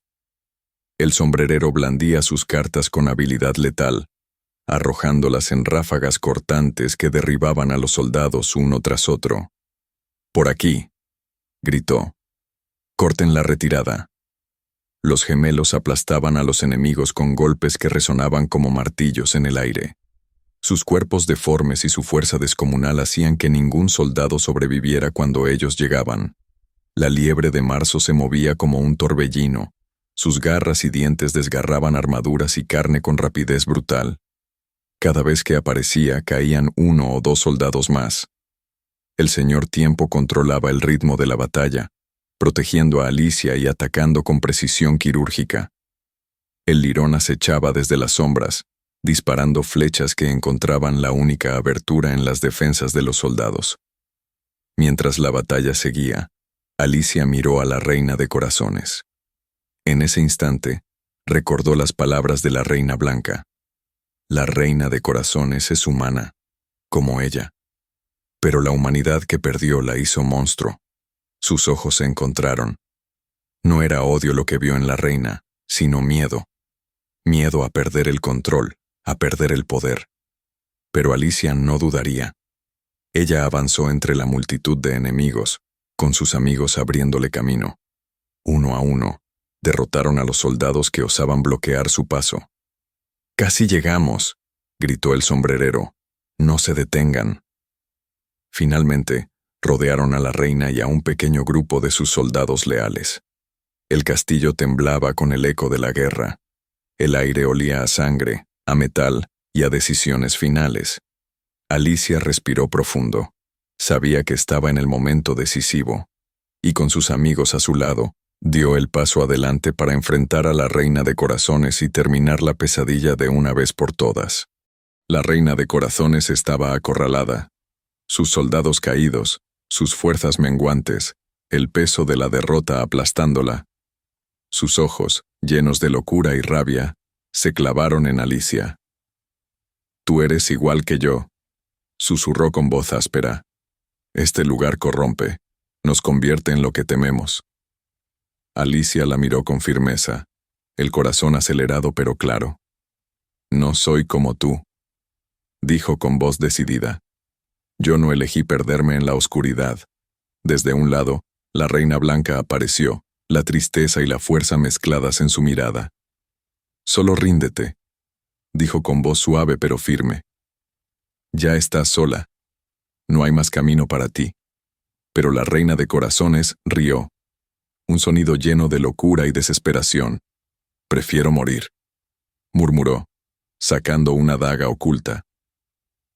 El sombrerero blandía sus cartas con habilidad letal, arrojándolas en ráfagas cortantes que derribaban a los soldados uno tras otro. «Por aquí», gritó. «Corten la retirada». Los gemelos aplastaban a los enemigos con golpes que resonaban como martillos en el aire. Sus cuerpos deformes y su fuerza descomunal hacían que ningún soldado sobreviviera cuando ellos llegaban. La liebre de marzo se movía como un torbellino. Sus garras y dientes desgarraban armaduras y carne con rapidez brutal. Cada vez que aparecía, caían 1 o 2 soldados más. El señor Tiempo controlaba el ritmo de la batalla, protegiendo a Alicia y atacando con precisión quirúrgica. El lirón acechaba desde las sombras, disparando flechas que encontraban la única abertura en las defensas de los soldados. Mientras la batalla seguía, Alicia miró a la reina de corazones. En ese instante, recordó las palabras de la reina blanca. La reina de corazones es humana, como ella. Pero la humanidad que perdió la hizo monstruo. Sus ojos se encontraron. No era odio lo que vio en la reina, sino miedo. Miedo a perder el control, a perder el poder. Pero Alicia no dudaría. Ella avanzó entre la multitud de enemigos, con sus amigos abriéndole camino. Uno a uno, derrotaron a los soldados que osaban bloquear su paso. «Casi llegamos», gritó el sombrerero. «No se detengan». Finalmente, rodearon a la reina y a un pequeño grupo de sus soldados leales. El castillo temblaba con el eco de la guerra. El aire olía a sangre, a metal y a decisiones finales. Alicia respiró profundo. Sabía que estaba en el momento decisivo, y con sus amigos a su lado, dio el paso adelante para enfrentar a la reina de corazones y terminar la pesadilla de una vez por todas. La reina de corazones estaba acorralada. Sus soldados caídos, sus fuerzas menguantes, el peso de la derrota aplastándola. Sus ojos, llenos de locura y rabia, se clavaron en Alicia. «Tú eres igual que yo», susurró con voz áspera. «Este lugar corrompe, nos convierte en lo que tememos». Alicia la miró con firmeza, el corazón acelerado pero claro. «No soy como tú», dijo con voz decidida. «Yo no elegí perderme en la oscuridad». Desde un lado, la reina blanca apareció, la tristeza y la fuerza mezcladas en su mirada. «Solo ríndete», dijo con voz suave pero firme. «Ya estás sola. No hay más camino para ti». Pero la reina de corazones rió. Un sonido lleno de locura y desesperación. «Prefiero morir», murmuró, sacando una daga oculta.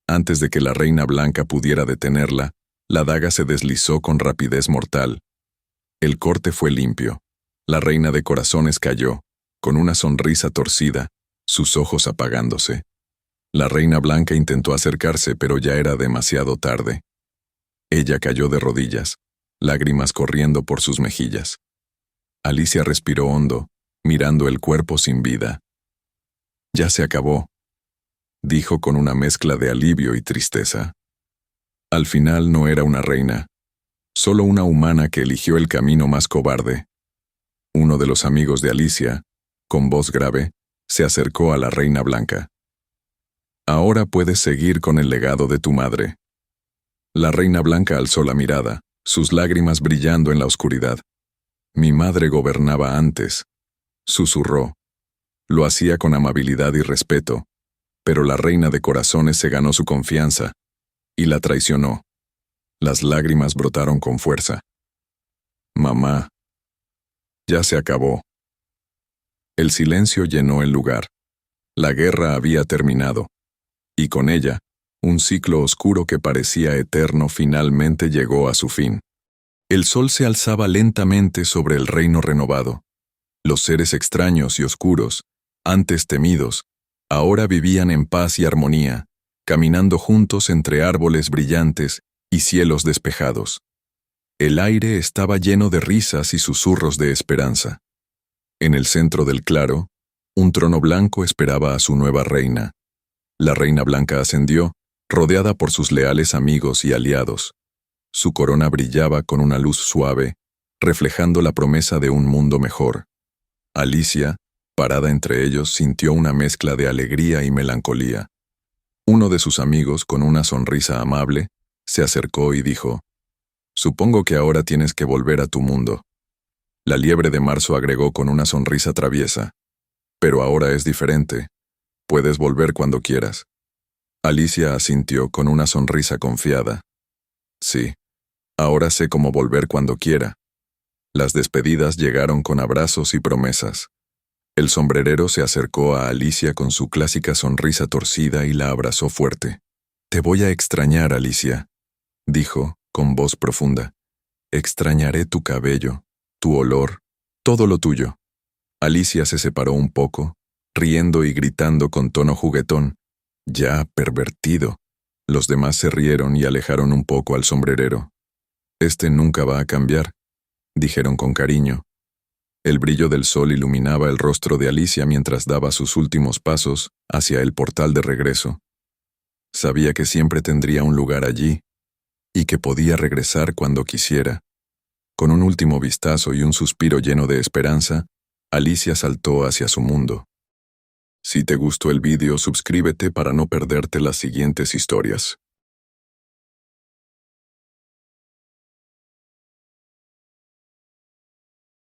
Antes de que la reina blanca pudiera detenerla, la daga se deslizó con rapidez mortal. El corte fue limpio. La reina de corazones cayó, con una sonrisa torcida, sus ojos apagándose. La reina blanca intentó acercarse, pero ya era demasiado tarde. Ella cayó de rodillas, lágrimas corriendo por sus mejillas. Alicia respiró hondo, mirando el cuerpo sin vida. «Ya se acabó», dijo con una mezcla de alivio y tristeza. Al final no era una reina, solo una humana que eligió el camino más cobarde. Uno de los amigos de Alicia, con voz grave, se acercó a la reina blanca. «Ahora puedes seguir con el legado de tu madre». La reina blanca alzó la mirada, sus lágrimas brillando en la oscuridad. «Mi madre gobernaba antes», susurró. Lo hacía con amabilidad y respeto, pero la reina de corazones se ganó su confianza y la traicionó. Las lágrimas brotaron con fuerza. «Mamá». Ya se acabó. El silencio llenó el lugar. La guerra había terminado, y con ella, un ciclo oscuro que parecía eterno finalmente llegó a su fin. El sol se alzaba lentamente sobre el reino renovado. Los seres extraños y oscuros, Antes temidos, ahora vivían en paz y armonía, caminando juntos entre árboles brillantes y cielos despejados. El aire estaba lleno de risas y susurros de esperanza. En el centro del claro, un trono blanco esperaba a su nueva reina. La reina blanca ascendió, rodeada por sus leales amigos y aliados. Su corona brillaba con una luz suave, reflejando la promesa de un mundo mejor. Alicia, parada entre ellos, sintió una mezcla de alegría y melancolía. Uno de sus amigos, con una sonrisa amable, se acercó y dijo: «Supongo que ahora tienes que volver a tu mundo». La liebre de marzo agregó con una sonrisa traviesa: «Pero ahora es diferente. Puedes volver cuando quieras». Alicia asintió con una sonrisa confiada. «Sí, ahora sé cómo volver cuando quiera». Las despedidas llegaron con abrazos y promesas. El sombrerero se acercó a Alicia con su clásica sonrisa torcida y la abrazó fuerte. «Te voy a extrañar, Alicia», dijo, con voz profunda. «Extrañaré tu cabello, tu olor, todo lo tuyo». Alicia se separó un poco, riendo y gritando con tono juguetón: «Ya, pervertido». Los demás se rieron y alejaron un poco al sombrerero. «Este nunca va a cambiar», dijeron con cariño. El brillo del sol iluminaba el rostro de Alicia mientras daba sus últimos pasos hacia el portal de regreso. Sabía que siempre tendría un lugar allí y que podía regresar cuando quisiera. Con un último vistazo y un suspiro lleno de esperanza, Alicia saltó hacia su mundo. Si te gustó el vídeo, suscríbete para no perderte las siguientes historias.